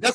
10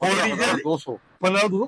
15,200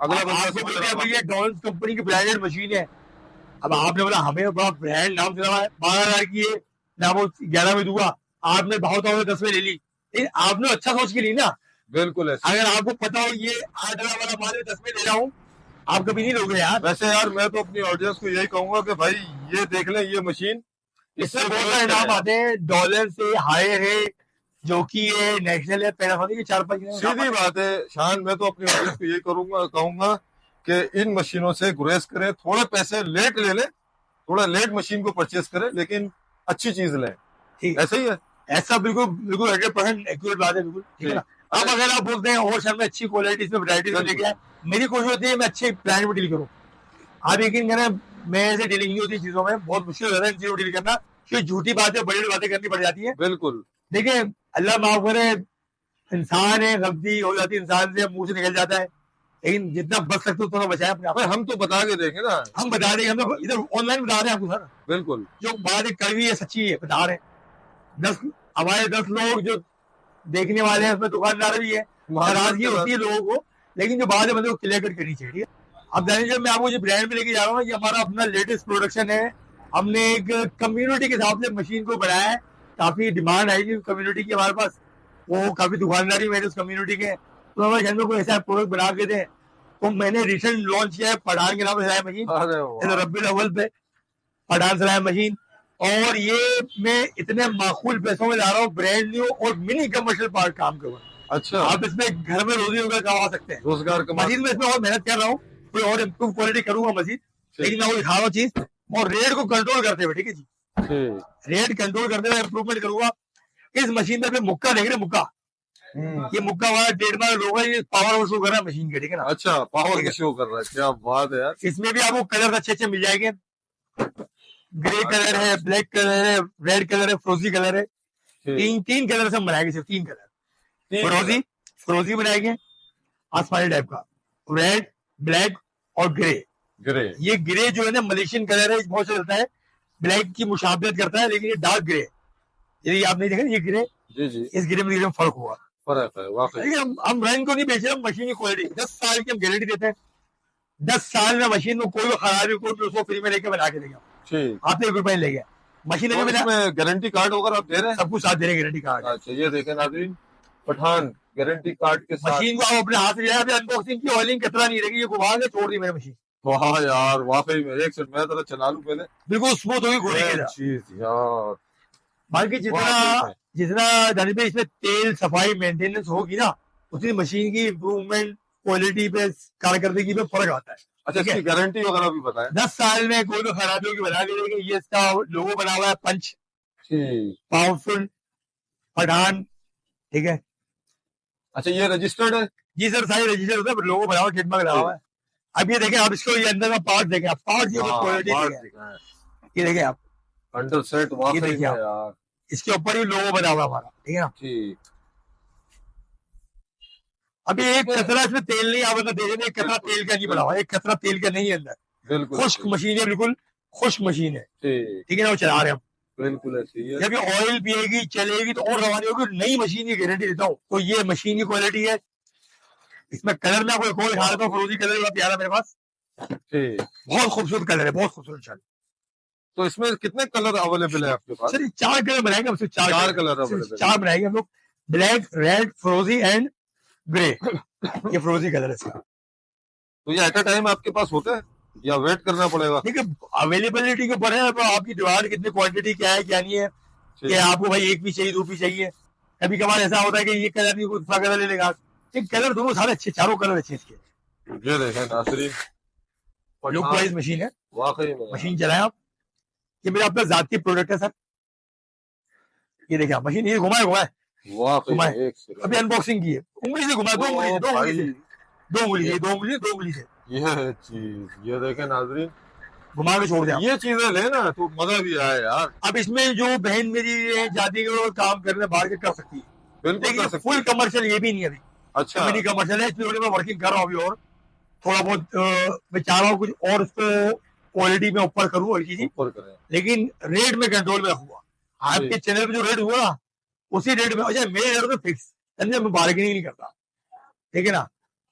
अगला आपको बंदा बोलते हैं भाई ये डॉल्स कंपनी की ब्रांडेड मशीन है, अब आपने बोला हमें बड़ा ब्रांड नाम सुना है, 12,000 की है, मैं वो 11 में दूंगा, आपने भाव तो 10 में ले ली, लेकिन आपने अच्छा सोच के ली ना। बिल्कुल ऐसे। अगर आपको पता हो ये 8,000 वाला माल है 10 में ले रहा हूँ, आप कभी नहीं लोगे यार। वैसे यार मैं तो अपनी ऑडियंस को यही कहूंगा कि भाई ये देख लें ये मशीन, इससे बहुत सारे नाम आते हैं, डॉलर से हायर है, जो कि है नेशनल है, पैनासोनिक के 4-5 सीधी बात है शान, मैं तो अपनी ऑडियंस को यही कहूंगा कि इन मशीनों से गुरेज करें, थोड़े पैसे लेट ले लें, थोड़ा लेट मशीन को परचेस करें, लेकिन अच्छी चीज लें। ठीक ऐसा ही है, ऐसा बिल्कुल बिल्कुल 100% एक्यूरेट बात है, बिल्कुल ठीक है ना। अब अगर आप बोलते हैं और शहर में अच्छी क्वालिटी इसमें वैरायटी में लेके आए, मेरी कोशिश होती है मैं अच्छे ब्रांड में डील करूँ। आप यकीन करें मैं ऐसे डीलिंग नहीं होती चीजों में, बहुत मुश्किल होता है इन चीजों डील करना, क्योंकि झूठी बातें बड़ी बातें करनी पड़ जाती है। बिल्कुल। देखिए अल्लाह माफ करे, इंसान है, गलती हो जाती है इंसान से, मुंह से निकल जाता है, लेकिन जितना बच सकते उतना बचाए अपने आप। हम तो बता के देंगे ना, हम बता देंगे, हम तो इधर ऑनलाइन बता रहे हैं आपको सर, बिल्कुल जो बात कड़वी है सच्ची है बता रहे हैं। हमारे 10 लोग जो देखने वाले हैं उसमें दुकानदार भी है, नाराजगी होती है लोगों को, लेकिन जो बात है बंदे को क्लियर कट करनी चाहिए। अब जानिए जब मैं आपको जो ब्रांड में लेके जा रहा हूँ, ये हमारा अपना लेटेस्ट प्रोडक्शन है, हमने एक कम्युनिटी के हिसाब से मशीन को बनाया है, काफी डिमांड आएगी कम्युनिटी की हमारे पास, वो काफी दुकानदारी मेरे उस कम्युनिटी के, तो हमारे घर में कोई ऐसा प्रोडक्ट बना के दे, तो मैंने रिसेंट लॉन्च किया है पठान के नाम से सराय मशीन, रब्बी अव्वल पे पठान सराय मशीन, और ये मैं इतने माकूल पैसों में ला रहा हूँ, ब्रांड न्यू और मिनी कमर्शियल पार्ट काम के ऊपर। अच्छा, आप इसमें घर में रोजी रोजगार कमा सकते हैं, रोजगार कमा। मशीन में इसमें और मेहनत कर रहा हूँ, कोई और इम्प्रूव क्वालिटी करूंगा मशीन, लेकिन मैं वो दिखा रहा हूँ चीज, और रेट को कंट्रोल करते हुए, ठीक है जी, रेट कंट्रोल करते हुए इम्प्रूवमेंट करूंगा। इस मशीन में मुक्का देख रहे, मुक्का, ये मुक्का हमारा ट्रेडमार्क लोगो है, ये पावर शो कर रहा है मशीन के, ठीक है ना। अच्छा, पावर शो कर रहा है, क्या बात है यार। इसमें भी आपको कलर अच्छे अच्छे मिल जाएंगे, ग्रे कलर है, ब्लैक कलर है, रेड कलर है, फ्रोजी कलर है, तीन कलर से हम बनाएंगे, सिर्फ 3 कलर, फ्रोजी बनाएंगे आसमानी टाइप का, रेड, ब्लैक और ग्रे। ये ग्रे जो है ना मलेशियन कलर है, बहुत से चलता है, ब्लैक की मुशाबहत करता है, लेकिन ये डार्क ग्रे, यदि आप नहीं देखें ये ग्रे, जी इस ग्रे में फर्क हुआ, फर्क है वाकई। हम रंग को नहीं बेच रहे, हम मशीन की क्वालिटी 10 साल की हम गारंटी देते हैं, 10 साल में मशीन में कोई खराबी कोई उसको फ्री में लेके बना के देगा, आपने 1 रुपए ले गया मशीन में गारंटी कार्ड वगैरह आप दे रहे हैं, सब कुछ साथ दे रहे हैं, गारंटी कार्ड। अच्छा, ये देखें नाज़रीन, पठान गारंटी कार्ड के साथ मशीन को आप अपने हाथ से लिया, अनबॉक्सिंग की ऑयलिंग कितना नहीं रहेगी, ये घुमा के छोड़ दी मैंने मशीन। वाह यार वाकई में, एक सेकंड मैं जरा चला लूं पहले, बिल्कुल स्मूथ होगी घोड़ी के चीज यार। बाकी जितना जानी पे इसमें तेल सफाई मेंटेनेंस होगी ना, उतनी मशीन की इम्प्रूवमेंट क्वालिटी पे कारकर्दगी पे फर्क आता है। अच्छा, इसकी गारंटी वगैरह भी बताएं। 10 साल में कोई भी खराबियों की बना के देंगे। ये इसका लोगो बना हुआ है पंच, पावरफुल पठान, ठीक है। अच्छा, ये रजिस्टर्ड है? जी सर, सारे रजिस्टर्ड होता है, लोगो बना हुआ, ट्रेडमार्क लगा हुआ है। अब ये देखें आप, इसको ये अंदर का पार्ट देखें आप, पार्ट ये देखें आप, अंडर सेट वाकई में यार, इसके ऊपर ही लोगो बना हुआ हमारा, ठीक है ना। अभी एक कतरा इसमें तेल नहीं, आप देखें एक कतरा तेल का नहीं बना हुआ, एक कतरा तेल का नहीं है अंदर, खुश्क मशीन है, बिल्कुल खुश्क मशीन है, ठीक है ना, वो चला रहे हैं हम। बिल्कुल ऐसी है। जब ये ऑयल पिएगी चलेगी तो और रवानी होगी, नई मशीन की गारंटी देता हूँ। तो ये मशीन की क्वालिटी है। इसमें कलर में आपको दिखा देता हूँ, फिरोजी कलर बड़ा प्यारा मेरे पास, बहुत खूबसूरत कलर है, बहुत खूबसूरत शर्ट। तो इसमें कितने कलर अवेलेबल है आपके पास? सर 4 कलर बनाएंगे हम, सिर्फ 4 कलर अवेलेबल, 4 बनाएंगे हम लोग, ब्लैक, रेड, फिरोजी एंड ग्रे। ये फिरोजी कलर है इसका। तो ये एट अ टाइम आपके पास होता है या वेट करना पड़ेगा? देखिए अवेलेबिलिटी के ऊपर है, आपकी डिमांड कितनी, क्वांटिटी क्या है क्या नहीं है, कि आपको भाई एक भी चाहिए, 2 भी चाहिए। कभी कभार ऐसा होता है कि ये कलर नहीं, दूसरा कलर ले लेगा। कलर दोनों सारे अच्छे, चारों कलर अच्छे इसके। ये देखें नाज़रीन, लुक वाइज मशीन है, वाकई में मशीन चलाएं आप। ये मेरा अपना जाती प्रोडक्ट है सर। ये देखिए आप मशीन, ये घुमाए अभी अनबॉक्सिंग की है, उंगली से घुमाए, 2 उंगली से ये चीज, ये देखें नाज़रीन, घुमा के छोड़ दिया। ये चीजें लेना तो मजा भी आए यार। अब इसमें जो बहन मेरी जाती है काम करने बाहर के कर सकती है, बिल्कुल फुल कमर्शियल ये भी नहीं है अभी। अच्छा, मिनी कमर्शियल है, इसमें मैं वर्किंग कर रहा हूँ अभी, और थोड़ा बहुत मैं चाह रहा हूँ कुछ और उसको क्वालिटी में ऊपर करूँ, हल्की सी, लेकिन रेट में कंट्रोल में रखूंगा। आपके चैनल पे जो रेट हुआ ना, उसी रेट में। अच्छा मेरे रेट में फिक्स, मैं बार्गेनिंग नहीं करता, ठीक है ना।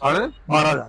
12,500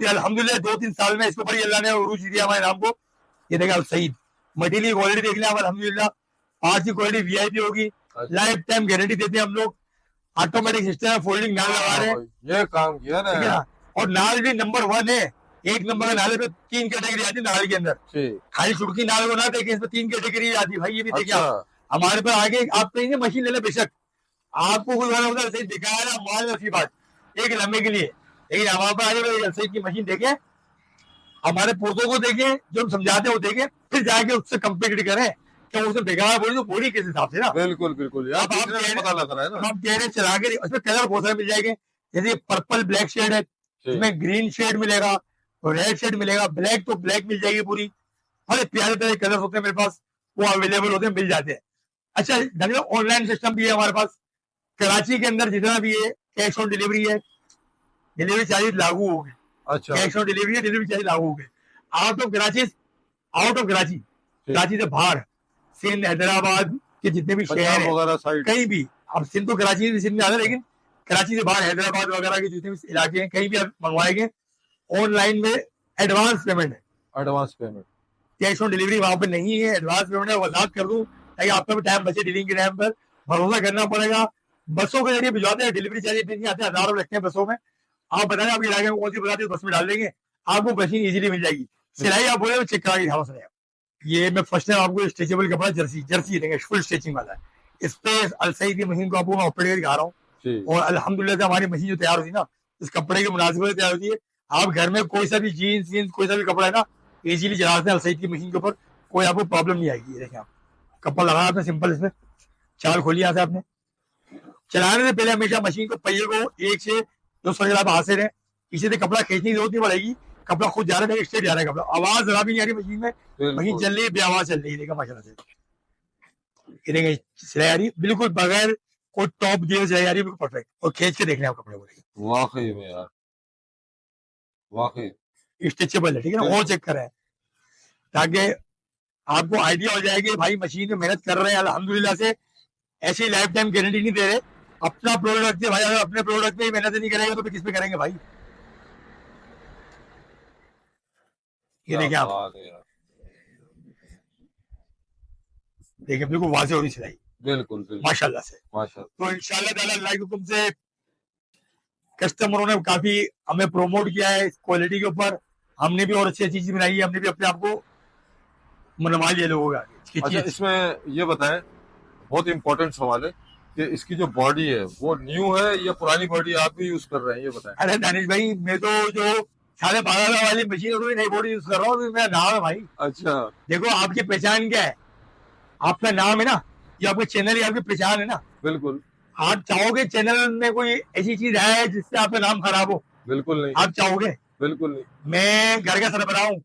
कि अल्हम्दुलिल्लाह 2-3 साल में इसके ऊपर ही अल्लाह ने उरूज दिया हमारे नाम को। ये देखिए अल सईद, मटेरियल क्वालिटी देख लें आप, अल्हम्दुलिल्लाह पार्ट की क्वालिटी वीआईपी होगी, लाइफ टाइम गारंटी देते हैं हम लोग, ऑटोमेटिक सिस्टम है, फोल्डिंग नाल लगा रहे हैं, ये काम किया ना, ठीक है ना। और नाल भी नंबर 1 है, 1 नंबर का नाल पे 3 कैटेगरी आती है नाल के अंदर, खाली छुटकी नाल को ना देखें, इसमें 3 कैटेगरी आती है भाई। ये भी देखिए आप, हमारे पर आगे आप कहेंगे मशीन ले ले, बेशक आपको कोई वाला होता है दिखाया ना माल अच्छी बात एक लंबे के लिए, लेकिन हमारे पर आगे सही की मशीन देखें, हमारे पुरजों को देखें, जो हम समझाते हैं वो देखें, फिर जाके उससे कंपेयर करें कि उसने बेकार बोली तो बोली किस हिसाब से ना। बिल्कुल बिल्कुल यार, पता लग रहा है ना। हम कह रहे हैं चला के, उसमें कलर बहुत सारे मिल जाएंगे, जैसे पर्पल ब्लैक शेड है, इसमें ग्रीन शेड मिलेगा, रेड शेड मिलेगा, ब्लैक तो ब्लैक मिल जाएगी पूरी, बड़े प्यारे प्यारे कलर होते हैं मेरे पास, वो अवेलेबल होते हैं, मिल जाते हैं। अच्छा धन्यवाद, ऑनलाइन सिस्टम भी है हमारे पास, कराची के अंदर जितना भी है कैश ऑन डिलीवरी है, डिलीवरी चार्जेस लागू हो गए। अच्छा, कैश ऑन डिलीवरी है, डिलीवरी चार्ज लागू हो गए। आउट ऑफ कराची, कराची से बाहर सिंध, हैदराबाद के जितने भी शहर हैं, कहीं भी, अब सिंध तो कराची सिंध में आता है, लेकिन कराची से बाहर हैदराबाद वगैरह के जितने भी इलाके हैं, कहीं भी आप मंगवाएंगे, ऑनलाइन में एडवांस पेमेंट है, advance payment, cash on delivery वहां पर नहीं है, एडवांस पेमेंट है। वजाहत कर दूं ताकि आपका भी टाइम बचे, डीलिंग के टाइम पर भरोसा करना पड़ेगा। बसों के जरिए भिजवाते हैं, डिलीवरी चार्जेस नहीं आते, 1000 रुपये लगते हैं बसों में। आप बताएं आपके इलाके में कौन सी बताते हैं, बस में डाल देंगे, आपको मशीन इजीली मिल जाएगी। सिलाई आप बोले चेक करा के दिखाओ सर। ये मैं फर्स्ट टाइम आपको स्ट्रेचेबल कपड़ा जर्सी देंगे, फुल स्ट्रेचिंग वाला है। इस पे अल सईद की मशीन को आपको मैं ऑपरेट करके दिखा रहा हूँ, और अल्हम्दुलिल्लाह से हमारी मशीन जो तैयार होती है ना, इस कपड़े के मुनासिबत तैयार होती है। आप घर में कोई सा भी जीन्स कोई सा भी कपड़ा है ना, इजीली चला सकते हैं अल सईद की मशीन के ऊपर, कोई आपको प्रॉब्लम नहीं आएगी। ये देखें आप, कपड़ा लगाया आपने सिंपल, इसमें चाल खोली यहाँ से आपने। चलाने से पहले हमेशा मशीन को पहिए को 1 से 2 सौ आप हाथ से रहे, पीछे से कपड़ा खींचने की जरूरत नहीं पड़ेगी, कपड़ा खुद जा रहा है, स्ट्रेट जा रहा है कपड़ा, आवाज जरा भी नहीं आ रही मशीन में, मशीन चल रही है, बेआवाज चल रही है। देखा माशाल्लाह से, ये देखें सिलाई आ रही बिल्कुल बगैर कोई टॉप दिए सिलाई आ रही है, बिल्कुल परफेक्ट। और खींच के देखने आप कपड़े को, वाकई में यार, वाकई स्ट्रेचेबल है, ठीक है ना। और चेक करें ताकि आपको आइडिया हो जाएगी भाई मशीन में मेहनत कर रहे हैं अल्हम्दुलिल्लाह से, ऐसी लाइफ टाइम गारंटी नहीं दे रहे। अपना प्रोडक्ट है भाई, अगर अपने प्रोडक्ट पे ही मेहनत नहीं करेंगे तो फिर किस पे करेंगे भाई। ये देखिए आप, देखिए बिल्कुल वाज़ेह हो रही सिलाई, बिल्कुल माशाल्लाह से, माशाल्लाह। तो इंशाल्लाह ताला अल्लाह के हुक्म से कस्टमरों ने काफी हमें प्रोमोट किया है इस क्वालिटी के ऊपर, हमने भी और अच्छी चीज बनाई है, हमने भी अपने आप को मनवा लिया लोगों का। अच्छा, इसमें ये बताएं, बहुत इंपॉर्टेंट सवाल है कि इसकी जो बॉडी है वो न्यू है या पुरानी बॉडी आप भी यूज कर रहे हैं, ये बताएं। अरे दानिश भाई, मैं तो जो 12.5 वाली मशीन है नई बॉडी यूज कर रहा हूँ, मेरा नाम है भाई। अच्छा, देखो आपकी पहचान क्या है, आपका नाम है ना, ये आपका चैनल ही आपकी पहचान है ना। बिल्कुल, आप चाहोगे चैनल में कोई ऐसी चीज है जिससे आपका नाम खराब हो? बिल्कुल नहीं। आप चाहोगे? बिल्कुल नहीं। मैं घर का सरबराह हूँ,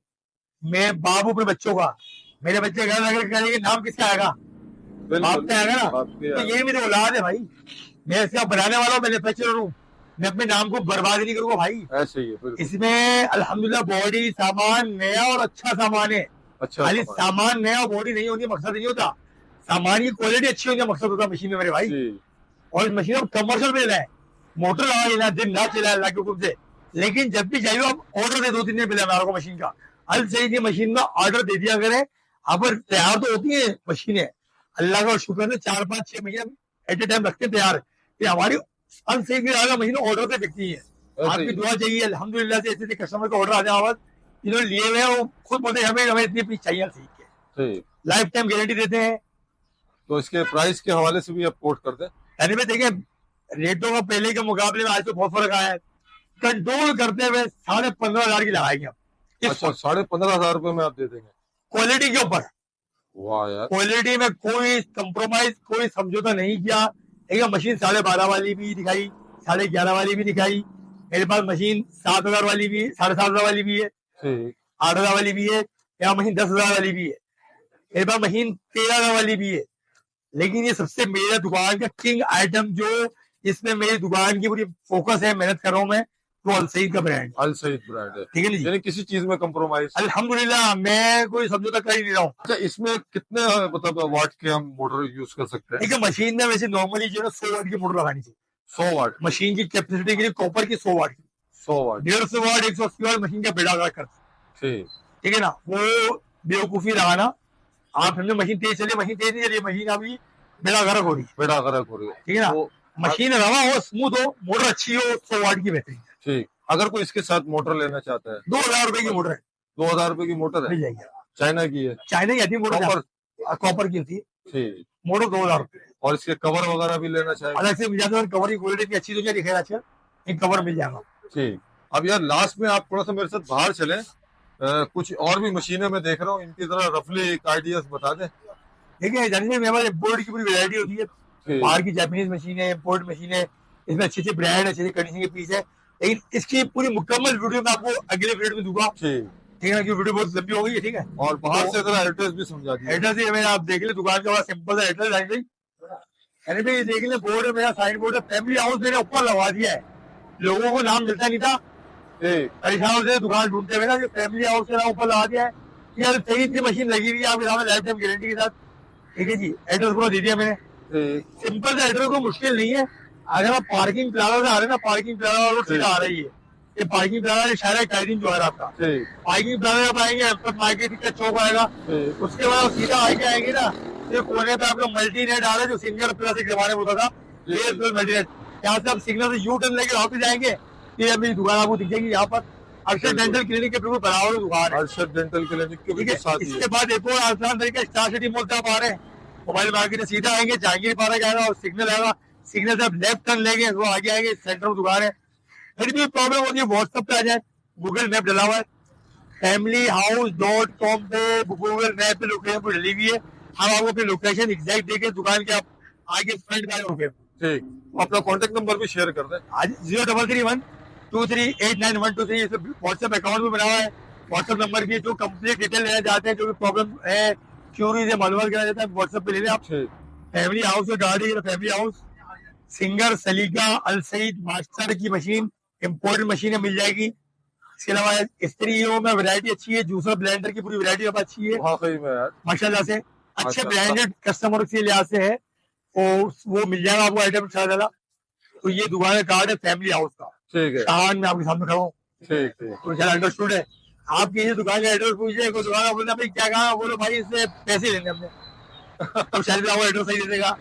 मैं बाप हूँ अपने बच्चों का, मेरे बच्चे घर अगर करेंगे नाम किसका आएगा? बाप का आएगा ना। तो ये मेरी औलाद है भाई, मैं इसका बनाने वाला हूँ, मैन्युफैक्चरर हूँ, मैं अपने नाम को बर्बाद नहीं करूंगा भाई। ऐसे ही है। इसमें अल्हम्दुलिल्लाह बॉडी सामान नया और अच्छा सामान है। अच्छा, खाली सामान नया और बॉडी नहीं होनी मकसद नहीं होता, सामान की क्वालिटी अच्छी होनी मकसद होता मशीन में मेरे भाई। और इस मशीन को कमर्शियल में लेना है, मोटर लगा लेना, दिन रात चला अल्लाह के हुक्म से। लेकिन जब भी चाहिए आप ऑर्डर दे, 2-3 दिन पहले हमारे को मशीन का अल सईद की मशीन में ऑर्डर दे दिया करें। अब तैयार तो होती है मशीनें, अल्लाह का शुक्र है, 4-5-6 महीने एट ए टाइम रखते तैयार, कि हमारी अल सईद की मशीन ऑर्डर पे बिकती है। आपकी दुआ चाहिए अल्हम्दुलिल्लाह से, ऐसे कस्टमर का ऑर्डर आ जाए, आवाज इन्होंने लिए हुए हैं, वो खुद बोलते हैं हमें इतनी पीस चाहिए सीख के, लाइफ टाइम गारंटी देते हैं। तो इसके प्राइस के हवाले से भी आप कोट कर दें। यानी मैं देखिए रेटों का पहले के मुकाबले में आज तो बहुत फर्क आया है, कंट्रोल करते हुए 15,500 की लगाएंगे आप। अच्छा, 15,500 रुपए में आप दे देंगे क्वालिटी के ऊपर। वाह यार, क्वालिटी में कोई कंप्रोमाइज, कोई समझौता नहीं किया। एक मशीन 12.5 वाली भी दिखाई, 11.5 वाली भी दिखाई, मेरे पास मशीन 7,000 वाली भी, 7,500 वाली भी है, 8,000 वाली भी है, यहाँ मशीन 10,000 वाली भी है, मेरे पास मशीन 13,000 वाली भी है। लेकिन ये सबसे मेरे दुकान का किंग आइटम, जो इसमें मेरी दुकान की पूरी फोकस है, मेहनत कर रहा हूँ मैं, तो अल सईद का ब्रांड, अल सईद ब्रांड है, ठीक है जी। यानी किसी चीज में कंप्रोमाइज अल्हम्दुलिल्लाह मैं कोई समझौता कर ही नहीं रहा हूँ। अच्छा, इसमें कितने मतलब वाट के हम मोटर यूज कर सकते हैं? ठीक है, मशीन में वैसे नॉर्मली जो है 100 वाट की मोटर लगानी चाहिए। 100 वाट मशीन की कैपेसिटी के लिए, कॉपर की 100 वाट की, 100 वाट 150 वाट 180 वाट मशीन का बेड़ा गर्क करता है, ठीक ठीक है ना। वो बेवकूफी रहा ना, आप समझे मशीन तेज चली, मशीन तेज नहीं चली, मशीन अभी बेड़ा गर्क हो रही है, बेड़ा गर्क हो रही है ठीक है ना। वो मशीन रवा हो, स्मूथ हो, मोटर अच्छी हो, 100 वाट की बेहतरीन है। ठीक। अगर कोई इसके साथ मोटर लेना चाहता है 2000 रुपए की मोटर है, 2000 रुपए की मोटर है, मिल जाएगी। चाइना की है, चाइना की आती है मोटर, कॉपर, कॉपर की होती है ठीक। मोटर, 2000 रुपए। और इसके कवर वगैरह भी लेना चाहेंगे, अलग से मिल जाता है, कवर की क्वालिटी इतनी अच्छी तो क्या दिखेगा, अच्छा एक कवर मिल जाएगा। ठीक। अब यार लास्ट में आप थोड़ा सा मेरे साथ बाहर चले, कुछ और भी मशीनें मैं देख रहा हूँ, इनकी जरा रफली एक आइडियाज बता दें। देखिए जानिए, मेरे पास इम्पोर्ट की पूरी वैरायटी होती है, ठीक। बाहर की जापानीज मशीन है, इम्पोर्ट मशीन है, इसमें अच्छे अच्छे ब्रांड, अच्छे अच्छे कंडीशन के पीस है, लेकिन इसकी पूरी मुकम्मल वीडियो मैं आपको अगले वीडियो में दूंगा, ठीक ठीक है ना, क्योंकि वीडियो बहुत लंबी हो गई है, ठीक है। और बाहर से जरा एड्रेस भी समझा दीजिए। एड्रेस ये मैंने आप देख ले, दुकान का बड़ा सिंपल सा एड्रेस है भाई, यानी भाई ये देख ले, बोर्ड है मेरा, साइन बोर्ड है, फैमिली हाउस मैंने ऊपर लगवा दिया है, लोगों को नाम मिलता नहीं था, ठीक परेशान से दुकान ढूंढते हुए ना, फैमिली हाउस के नाम ऊपर लगा दिया है, यार सही इतनी मशीन लगी हुई है आपके सामने लाइफ टाइम गारंटी के साथ, ठीक है जी। एड्रेस पूरा दे दिया मैंने, ठीक सिंपल सा एड्रेस, को मुश्किल नहीं है। अगर आप पार्किंग प्लाजा से आ रहे हैं ना, पार्किंग प्लाजा रोड सीधा आ रही है, ये पार्किंग प्लाजा शायद टाइरिंग जो है आपका, ठीक पार्किंग प्लाजा आप आएंगे, अल्फत मार्केट का चौक आएगा, ठीक उसके बाद सीधा आगे आएंगे ना, ये कोने पे आपका मल्टी नेट आ रहा है, जो सिंगल प्लस एक जमाने में होता था, ये मल्टी नेट, यहाँ से आप सिग्नल से यू टर्न लेके वापस जाएंगे, ये अभी दुकान आपको दिख जाएगी, यहाँ पर अरशद डेंटल क्लिनिक के बिल्कुल बराबर दुकान है, अरशद डेंटल क्लिनिक के ठीक बिल्कुल है। साथ ही है। इसके बाद एक और आसान तरीका, स्टार सिटी मॉल से आप आ रहे हैं, मोबाइल मार्केट से सीधा आएंगे, जहांगीर पार्क आएगा और सिग्नल आएगा, सिग्नल से आप लेफ्ट टर्न लेंगे, वो आगे आएंगे, सेंटर में दुकान है। फिर भी प्रॉब्लम होती है, व्हाट्सएप पे आ जाए, गूगल मैप डला हुआ है, familyhouse.com पे गूगल मैप पे लोकेशन पर डली हुई है, हम आपको अपनी लोकेशन एग्जैक्ट देके दुकान के आप आगे फ्रंट में रुके, ठीक। अपना कॉन्टेक्ट नंबर भी शेयर कर दें। आज 033123891123, व्हाट्सएप अकाउंट भी बना हुआ है, व्हाट्सएप नंबर भी है, जो कंप्लीट डिटेल लेना चाहते हैं, जो भी प्रॉब्लम है, क्यूरी से मालूम करना चाहते हैं, व्हाट्सएप पे ले लें आप। ठीक फैमिली हाउस में गाड़ी, फैमिली हाउस, सिंगर, सलीका, अल सईद मास्टर की मशीन, इम्पोर्टेड मशीनें मिल जाएगी। इसके अलावा स्त्रियों में वैरायटी अच्छी है, जूसर ब्लेंडर की पूरी वैरायटी अच्छी है वाकई में यार, माशाल्लाह से, अच्छे अच्छा। ब्रांडेड कस्टमर के लिहाज से है, तो वो मिल जाएगा आपको आइटम शायद। तो ये दुकान का कार्ड है फैमिली हाउस का, ठीक है, शान में आपके सामने खड़ा हूँ, ठीक ठीक तो शायद अंडरस्टूड है। आपकी ये दुकान का एड्रेस पूछिए, कोई दुकान का बोलते भाई क्या कहा, बोलो भाई इससे पैसे लेने हमने, तो शायद आपको एड्रेस सही दे देगा,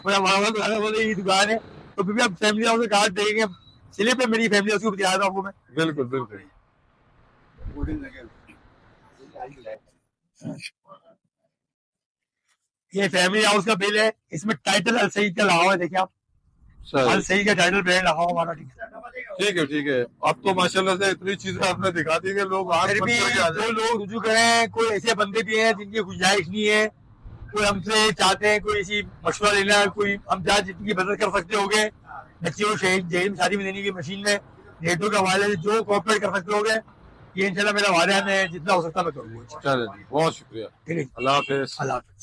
बोले ये दुकान है, तो फिर भी आप फैमिली हाउस का कार्ड देंगे, चलिए पे मेरी फैमिली हाउस को बता रहा हूँ आपको मैं। बिल्कुल बिल्कुल। ये फैमिली हाउस का बिल है, इसमें टाइटल अल सईद का लगा हुआ है, देखिए आप, अल सईद का टाइटल ब्रांड लगा हुआ हमारा, ठीक है। ठीक है। अब तो माशाल्लाह से इतनी चीजें आपने दिखा दी कि लोग आंख फिर बंद भी करके आ जो जाए। लोग रुजू करें, कोई ऐसे बंदे भी हैं जिनकी गुंजाइश नहीं है, कोई हमसे चाहते हैं कोई ऐसी मशवरा लेना है, कोई हम जहाँ जितनी मदद कर सकते होंगे, बच्चियों को जहन शादी में देने की मशीन में रेटों के हवाले से जो कोऑपरेट कर सकते होंगे, ये इंशाल्लाह मेरा वादा है, मैं जितना हो सकता मैं करूँगा। चलिए जी, बहुत शुक्रिया, ठीक है, अल्लाह हाफिज। अल्लाह हाफ़िज़।